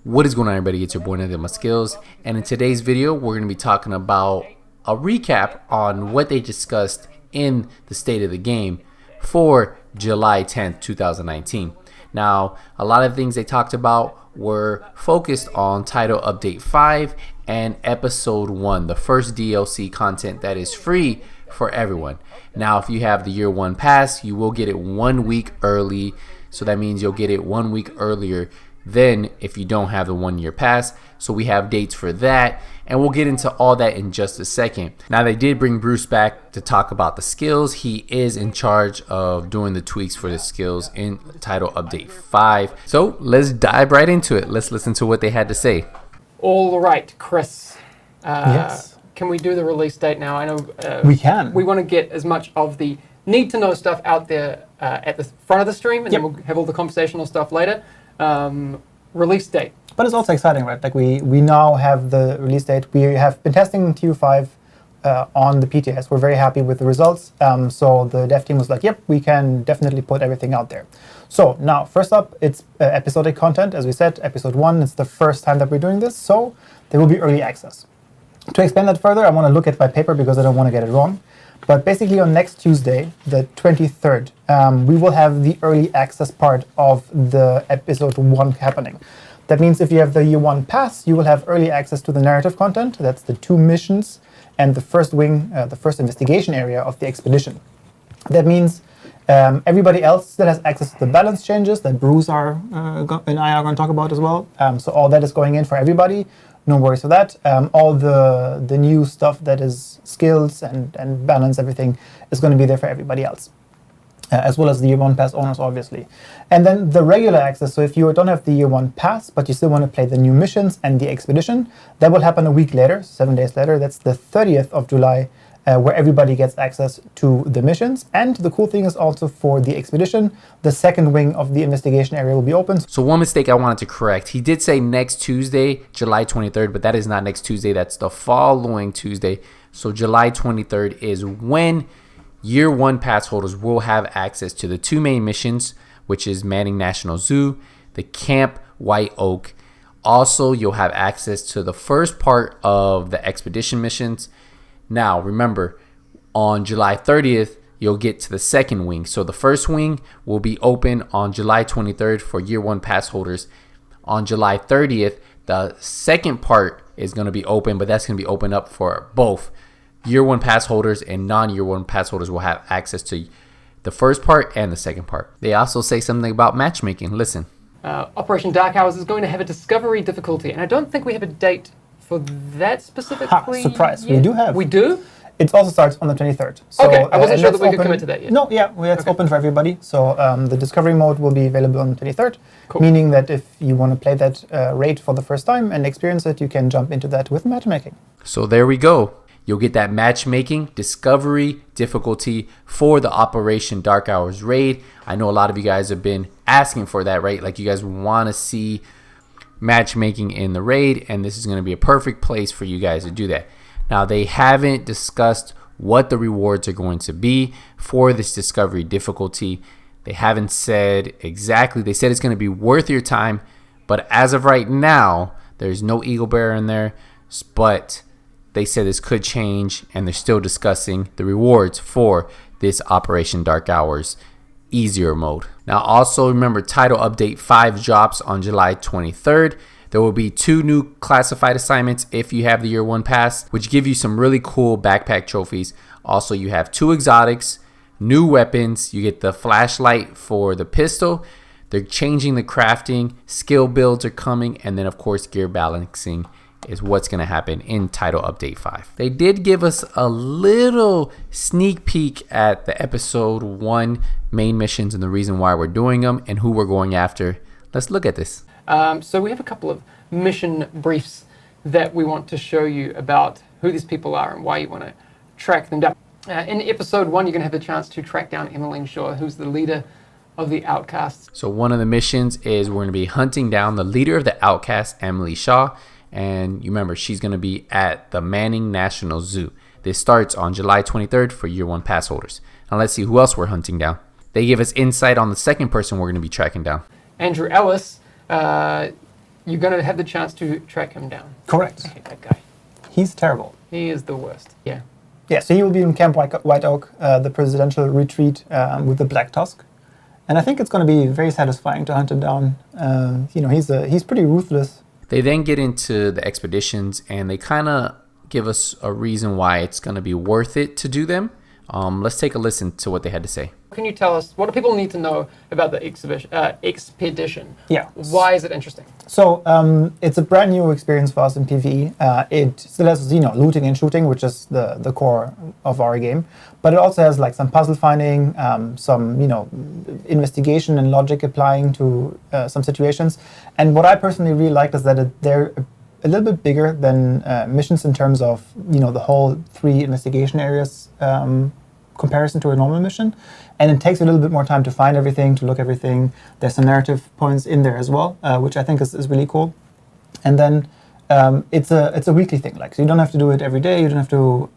What is going on, everybody? It's your boy Nothing But Skills, and in today's video we're going to be talking about a recap on what they discussed in the state of the game for July 10th 2019. Now, a lot of things they talked about were focused on Title Update 5 and Episode 1, the first DLC content that is free for everyone. Now, if you have the Year 1 pass, you will get it 1 week early, so that means you'll get it 1 week earlier than if you don't have the 1 year pass. So we have dates for that, and we'll get into all that in just a second. Now, they did bring Bruce back to talk about the skills. He is in charge of doing the tweaks for the skills in Title Update 5. So let's dive right into it. Let's listen to what they had to say. All right, Chris. Yes. Can we do the release date now? I know we can. We want to get as much of the need to know stuff out there at the front of the stream, and then we'll have all the conversational stuff later. Release date. But it's also exciting, right? Like we now have the release date. We have been testing TU5 on the PTS. We're very happy with the results. So the dev team was like, yep, we can definitely put everything out there. So now, first up, it's episodic content. As we said, episode 1, it's the first time that we're doing this. So there will be early access. To explain that further, I want to look at my paper because I don't want to get it wrong. But basically on next Tuesday, the 23rd, we will have the early access part of the episode 1 happening. That means if you have the Year 1 pass, you will have early access to the narrative content. That's the 2 missions and the first wing, the first investigation area of the expedition. That means everybody else that has access to the balance changes that Bruce and I are going to talk about as well. So all that is going in for everybody. No worries for that. All the new stuff that is skills and balance, everything is going to be there for everybody else, as well as the Year 1 pass owners, obviously. And then the regular access, so if you don't have the Year 1 pass, but you still want to play the new missions and the expedition, that will happen a week later, 7 days later. That's the 30th of July, where everybody gets access to the missions. And the cool thing is also for the expedition, the second wing of the investigation area will be open. So one mistake I wanted to correct. He did say next Tuesday, July 23rd, but that is not next Tuesday. That's the following Tuesday. So July 23rd is when Year 1 pass holders will have access to the 2 main missions, which is Manning National Zoo, the Camp White Oak. Also, you'll have access to the first part of the expedition missions. Now, remember, on July 30th, you'll get to the second wing. So the first wing will be open on July 23rd for Year 1 pass holders. On July 30th, the second part is going to be open, but that's going to be open up for both Year 1 pass holders and non-Year 1 pass holders will have access to the first part and the second part. They also say something about matchmaking. Listen. Operation Dark Hours is going to have a discovery difficulty, and I don't think we have a date for that specifically. Surprise. Yet. We do have. We do? It also starts on the 23rd. So, okay, I wasn't sure that we could commit to that yet. No, yeah, it's open for everybody. So the discovery mode will be available on the 23rd, meaning that if you want to play that raid for the first time and experience it, you can jump into that with matchmaking. So there we go. You'll get that matchmaking discovery difficulty for the Operation Dark Hours raid. I know a lot of you guys have been asking for that, right? Like you guys want to see matchmaking in the raid, and this is going to be a perfect place for you guys to do that. Now, they haven't discussed what the rewards are going to be for this discovery difficulty. They haven't said exactly. They said it's going to be worth your time, but as of right now, there's no Eagle Bearer in there, but they said this could change, and they're still discussing the rewards for this Operation Dark Hours easier mode. Now, also remember, Title Update 5 drops on July 23rd. There will be 2 new classified assignments if you have the Year 1 pass, which give you some really cool backpack trophies. Also, you have 2 exotics, new weapons. You get the flashlight for the pistol. They're changing the crafting. Skill builds are coming. And then, of course, gear balancing is what's going to happen in Title Update 5. They did give us a little sneak peek at the Episode 1 main missions and the reason why we're doing them and who we're going after. Let's look at this. So we have a couple of mission briefs that we want to show you about who these people are and why you want to track them down. In Episode 1, you're going to have the chance to track down Emmeline Shaw, who's the leader of the Outcasts. So one of the missions is we're going to be hunting down the leader of the Outcasts, Emily Shaw. And you remember, she's going to be at the Manning National Zoo. This starts on July 23rd for Year 1 pass holders. Now let's see who else we're hunting down. They give us insight on the second person we're going to be tracking down. Andrew Ellis, you're going to have the chance to track him down. Correct. I hate that guy. He's terrible. He is the worst. Yeah. Yeah, so he will be in Camp White Oak, the presidential retreat with the Black Tusk. And I think it's going to be very satisfying to hunt him down. He's pretty ruthless. They then get into the expeditions, and they kind of give us a reason why it's going to be worth it to do them. Let's take a listen to what they had to say. Can you tell us, what do people need to know about the expedition? Yeah. Why is it interesting? So it's a brand new experience for us in PvE. It still has, looting and shooting, which is the core of our game. But it also has like some puzzle finding, some investigation and logic applying to some situations. And what I personally really liked is that they're a little bit bigger than missions in terms of the whole 3 investigation areas comparison to a normal mission, and it takes a little bit more time to find everything, to look everything. There's some narrative points in there as well, which I think is really cool. And then it's a weekly thing, like, so you don't have to do it every day. You don't have to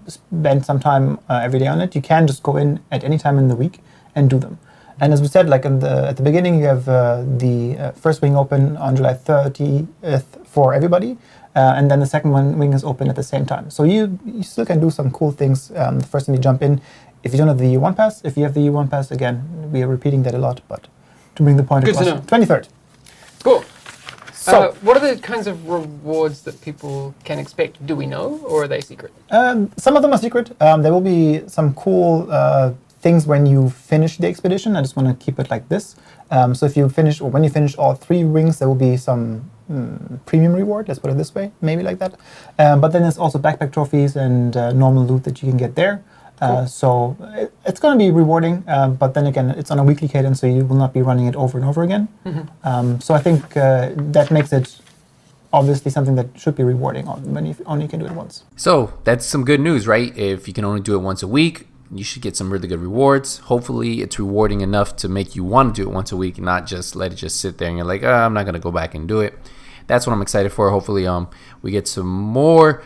spend some time every day on it. You can just go in at any time in the week and do them. And as we said, like at the beginning, you have the first wing open on July 30th for everybody, and then the second wing is open at the same time. So you still can do some cool things the first time you jump in. If you don't have the year 1 pass, if you have the year 1 pass, again, we are repeating that a lot, but to bring the point Good across, to know. 23rd. Cool. So, what are the kinds of rewards that people can expect? Do we know, or are they secret? some of them are secret. There will be some cool things when you finish the expedition. I just want to keep it like this. So if you finish, or when you finish all 3 rings, there will be some premium reward, let's put it this way, maybe like that. But then there's also backpack trophies and normal loot that you can get there. Cool. So it's going to be rewarding, but then again, it's on a weekly cadence, so you will not be running it over and over again. Mm-hmm. So I think that makes it obviously something that should be rewarding when you only can do it once. So that's some good news, right? If you can only do it once a week, you should get some really good rewards. Hopefully it's rewarding enough to make you want to do it once a week, and not just let it just sit there and you're like, I'm not going to go back and do it. That's what I'm excited for. Hopefully we get some more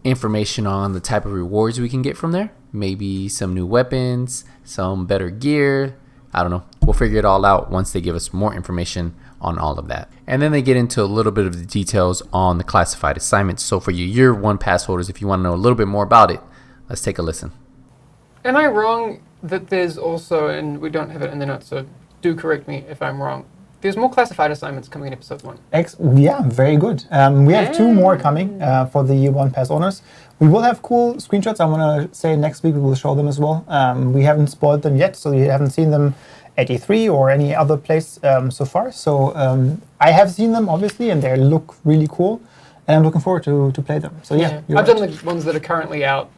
information on the type of rewards we can get from there. Maybe some new weapons, some better gear. I don't know. We'll figure it all out once they give us more information on all of that. And then they get into a little bit of the details on the classified assignments. So for your year 1 pass holders, if you want to know a little bit more about it, let's take a listen. Am I wrong that there's also, and we don't have it in the notes, so do correct me if I'm wrong, there's more classified assignments coming in episode 1? Yeah, very good. We have 2 more coming for the year 1 pass owners. We will have cool screenshots. I want to say next week we will show them as well. We haven't spoiled them yet, so you haven't seen them at E3 or any other place so far. So I have seen them, obviously, and they look really cool, and I'm looking forward to play them. So yeah, I've done the ones that are currently out.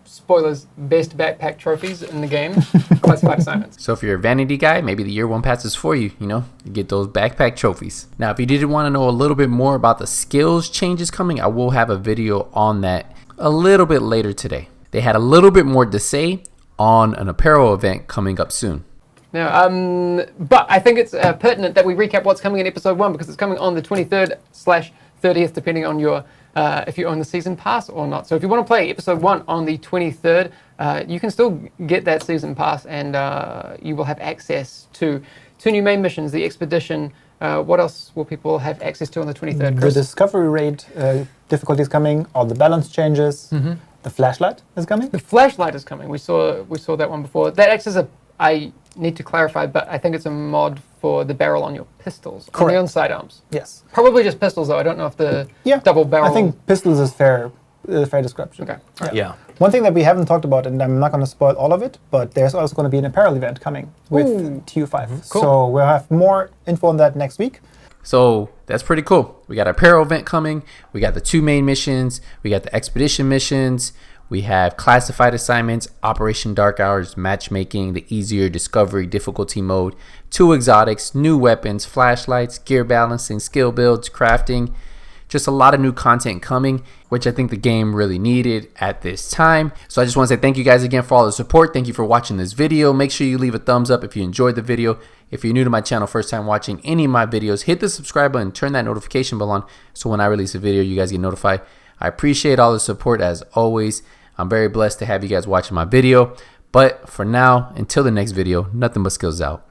Spoilers, best backpack trophies in the game, classified assignments. So if you're a vanity guy, maybe the year 1 pass is for you, you get those backpack trophies. Now, if you did want to know a little bit more about the skills changes coming, I will have a video on that a little bit later today. They had a little bit more to say on an apparel event coming up soon. Now, but I think it's pertinent that we recap what's coming in episode 1, because it's coming on the 23rd/30th, depending on your if you own the season pass or not. So if you want to play episode 1 on the 23rd, you can still get that season pass, and you will have access to 2 new main missions, the expedition. What else will people have access to on the 23rd, Chris? The discovery rate difficulty is coming, all the balance changes, the flashlight is coming. The flashlight is coming. We saw that one before. That acts as I need to clarify, but I think it's a mod for the barrel on your pistols. Correct. On the on-side arms. Yes. Probably just pistols, though. I don't know if the double barrel... I think pistols is fair description. Okay. Right. Yeah. One thing that we haven't talked about, and I'm not going to spoil all of it, but there's also going to be an apparel event coming with TU5. Cool. So we'll have more info on that next week. So that's pretty cool. We got our apparel event coming. We got the 2 main missions. We got the expedition missions. We have classified assignments, Operation Dark Hours, matchmaking, the easier discovery difficulty mode, 2 exotics, new weapons, flashlights, gear balancing, skill builds, crafting. Just a lot of new content coming, which I think the game really needed at this time. So I just want to say thank you guys again for all the support. Thank you for watching this video. Make sure you leave a thumbs up if you enjoyed the video. If you're new to my channel, first time watching any of my videos, hit the subscribe button, turn that notification bell on so when I release a video, you guys get notified. I appreciate all the support as always. I'm very blessed to have you guys watching my video. But for now, until the next video, nothing but skills out.